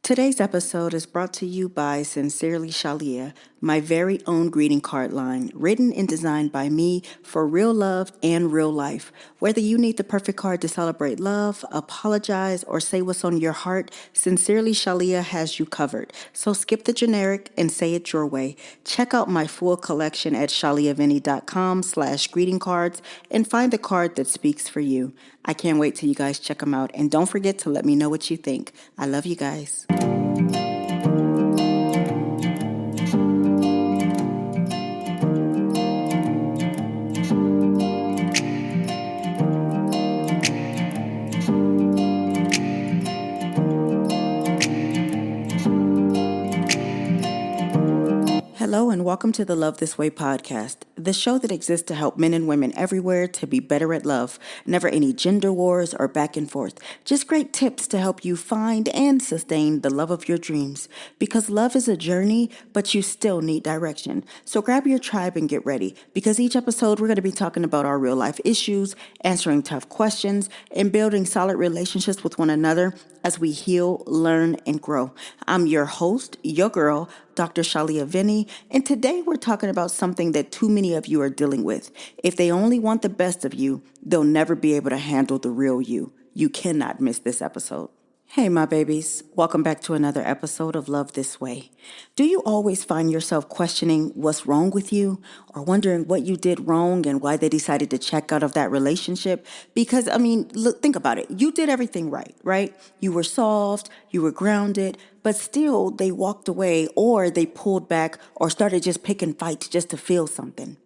Today's episode is brought to you by Sincerely Shalia, my very own greeting card line, written and designed by me for real love and real life. Whether you need the perfect card to celebrate love, apologize, or say what's on your heart, Sincerely Shalia has you covered. So skip the generic and say it your way. Check out my full collection at shaliavinny.com/greeting cards and find the card that speaks for you. I can't wait till you guys check them out. And don't forget to let me know what you think. I love you guys. Hello, and welcome to the Love This Way podcast, the show that exists to help men and women everywhere to be better at love. Never any gender wars or back and forth. Just great tips to help you find and sustain the love of your dreams. Because love is a journey, but you still need direction. So grab your tribe and get ready, because each episode we're going to be talking about our real life issues, answering tough questions, and building solid relationships with one another as we heal, learn, and grow. I'm your host, your girl, Dr. Shalia Vinny, and today we're talking about something that too many of you are dealing with. If they only want the best of you, they'll never be able to handle the real you. You cannot miss this episode. Hey, my babies. Welcome back to another episode of Love This Way. Do you always find yourself questioning what's wrong with you, or wondering what you did wrong and why they decided to check out of that relationship? Because, look, think about it. You did everything right, right? You were soft, you were grounded, but still they walked away, or they pulled back, or started just picking fights just to feel something.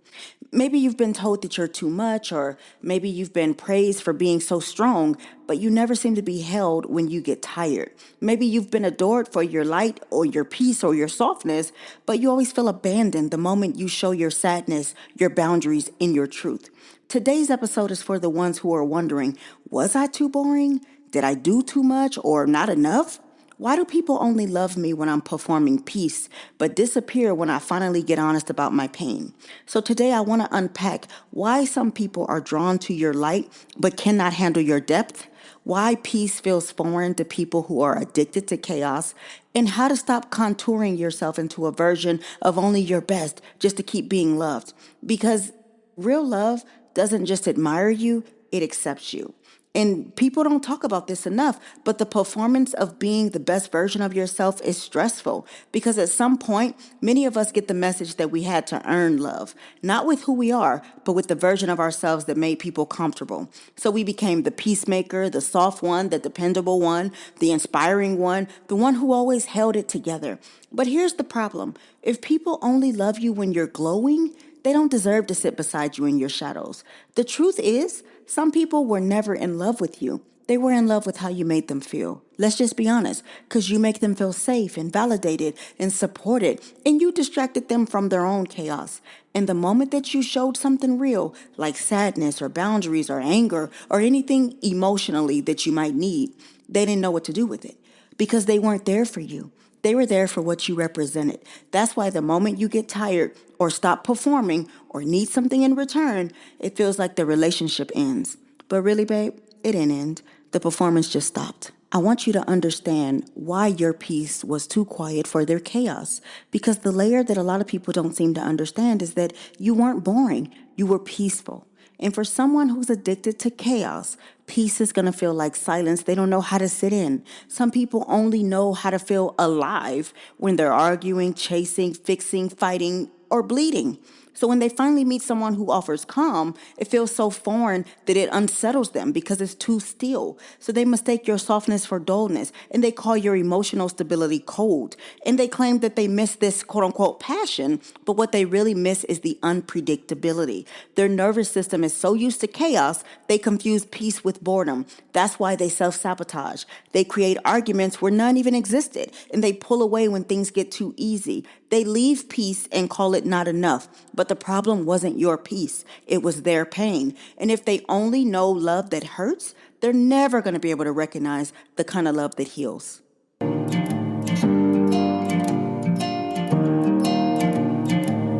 Maybe you've been told that you're too much, or maybe you've been praised for being so strong, but you never seem to be held when you get tired. Maybe you've been adored for your light or your peace or your softness, but you always feel abandoned the moment you show your sadness, your boundaries, and your truth. Today's episode is for the ones who are wondering, was I too boring? Did I do too much or not enough? Why do people only love me when I'm performing peace, but disappear when I finally get honest about my pain? So today I want to unpack why some people are drawn to your light, but cannot handle your depth, why peace feels foreign to people who are addicted to chaos, and how to stop contouring yourself into a version of only your best just to keep being loved. Because real love doesn't just admire you, it accepts you. And people don't talk about this enough, but the performance of being the best version of yourself is stressful, because at some point, many of us get the message that we had to earn love, not with who we are, but with the version of ourselves that made people comfortable. So we became the peacemaker, the soft one, the dependable one, the inspiring one, the one who always held it together. But here's the problem. If people only love you when you're glowing, they don't deserve to sit beside you in your shadows. The truth is, some people were never in love with you. They were in love with how you made them feel. Let's just be honest, because you make them feel safe and validated and supported, and you distracted them from their own chaos. And the moment that you showed something real, like sadness or boundaries or anger or anything emotionally that you might need, they didn't know what to do with it, because they weren't there for you. They were there for what you represented. That's why the moment you get tired or stop performing or need something in return, it feels like the relationship ends. But really, babe, it didn't end. The performance just stopped. I want you to understand why your peace was too quiet for their chaos. Because the layer that a lot of people don't seem to understand is that you weren't boring. You were peaceful. And for someone who's addicted to chaos, peace is going to feel like silence they don't know how to sit in. Some people only know how to feel alive when they're arguing, chasing, fixing, fighting, or bleeding. So when they finally meet someone who offers calm, it feels so foreign that it unsettles them because it's too still. So they mistake your softness for dullness, and they call your emotional stability cold. And they claim that they miss this quote unquote passion, but what they really miss is the unpredictability. Their nervous system is so used to chaos, they confuse peace with boredom. That's why they self-sabotage. They create arguments where none even existed, and they pull away when things get too easy. They leave peace and call it not enough. But the problem wasn't your peace. It was their pain. And if they only know love that hurts, they're never going to be able to recognize the kind of love that heals.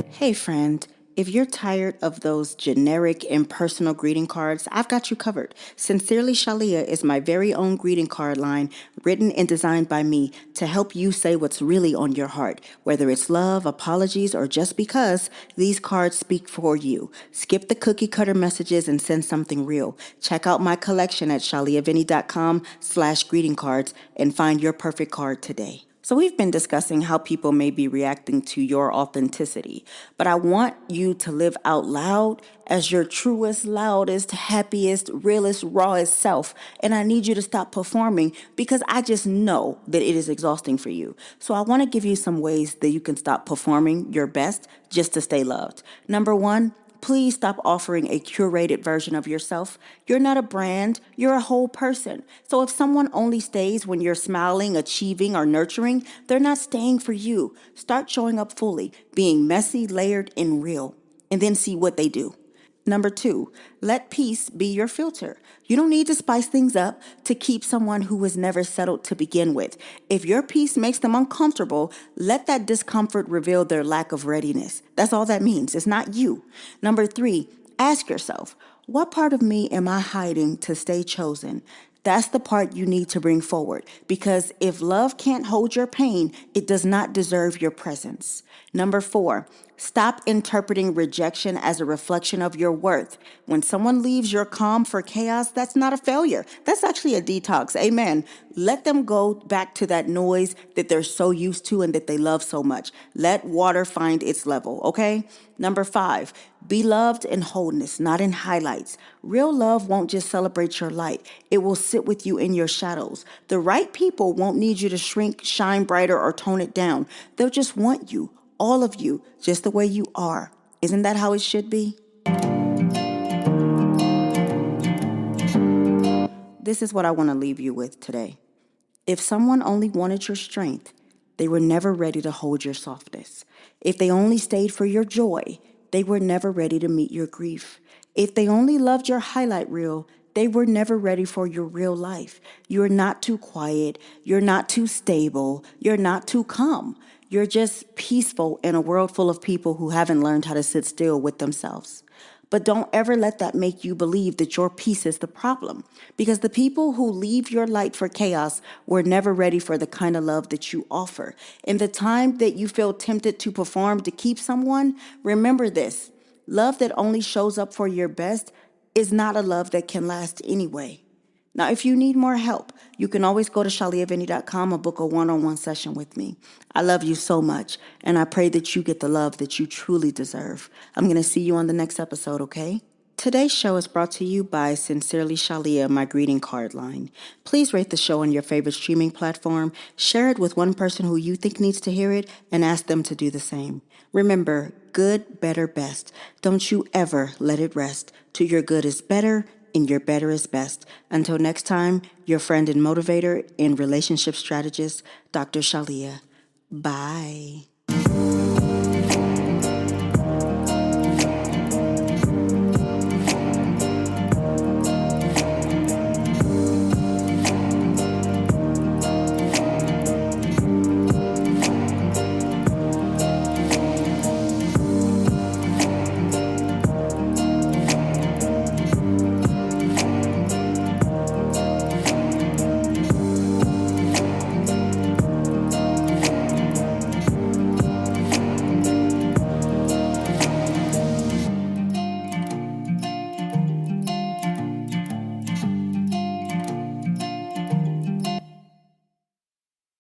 Hey, friend. If you're tired of those generic, impersonal greeting cards, I've got you covered. Sincerely Shalia is my very own greeting card line, written and designed by me to help you say what's really on your heart. Whether it's love, apologies, or just because, these cards speak for you. Skip the cookie cutter messages and send something real. Check out my collection at shaliavinny.com/greeting cards and find your perfect card today. So we've been discussing how people may be reacting to your authenticity, but I want you to live out loud as your truest, loudest, happiest, realest, rawest self. And I need you to stop performing because I just know that it is exhausting for you. So I want to give you some ways that you can stop performing your best just to stay loved. Number one, please stop offering a curated version of yourself. You're not a brand, you're a whole person. So if someone only stays when you're smiling, achieving, or nurturing, they're not staying for you. Start showing up fully, being messy, layered, and real, and then see what they do. Number two, let peace be your filter. You don't need to spice things up to keep someone who was never settled to begin with. If your peace makes them uncomfortable, let that discomfort reveal their lack of readiness. That's all that means. It's not you. Number three, ask yourself, what part of me am I hiding to stay chosen? That's the part you need to bring forward because if love can't hold your pain, it does not deserve your presence. Number four, stop interpreting rejection as a reflection of your worth. When someone leaves your calm for chaos, that's not a failure. That's actually a detox. Amen. Let them go back to that noise that they're so used to and that they love so much. Let water find its level, okay? Number five, be loved in wholeness, not in highlights. Real love won't just celebrate your light. It will sit with you in your shadows. The right people won't need you to shrink, shine brighter, or tone it down. They'll just want you, all of you, just the way you are. Isn't that how it should be? This is what I want to leave you with today. If someone only wanted your strength, they were never ready to hold your softness. If they only stayed for your joy, they were never ready to meet your grief. If they only loved your highlight reel, they were never ready for your real life. You're not too quiet. You're not too stable. You're not too calm. You're just peaceful in a world full of people who haven't learned how to sit still with themselves. But don't ever let that make you believe that your peace is the problem. Because the people who leave your light for chaos were never ready for the kind of love that you offer. In the time that you feel tempted to perform to keep someone, remember this. Love that only shows up for your best is not a love that can last anyway. Now, if you need more help, you can always go to shaliavinny.com and book a one-on-one session with me. I love you so much, and I pray that you get the love that you truly deserve. I'm going to see you on the next episode, okay? Today's show is brought to you by Sincerely Shalia, my greeting card line. Please rate the show on your favorite streaming platform, share it with one person who you think needs to hear it, and ask them to do the same. Remember, good, better, best. Don't you ever let it rest. To your good is better, and your better is best. Until next time, your friend and motivator and relationship strategist, Dr. Shalia. Bye.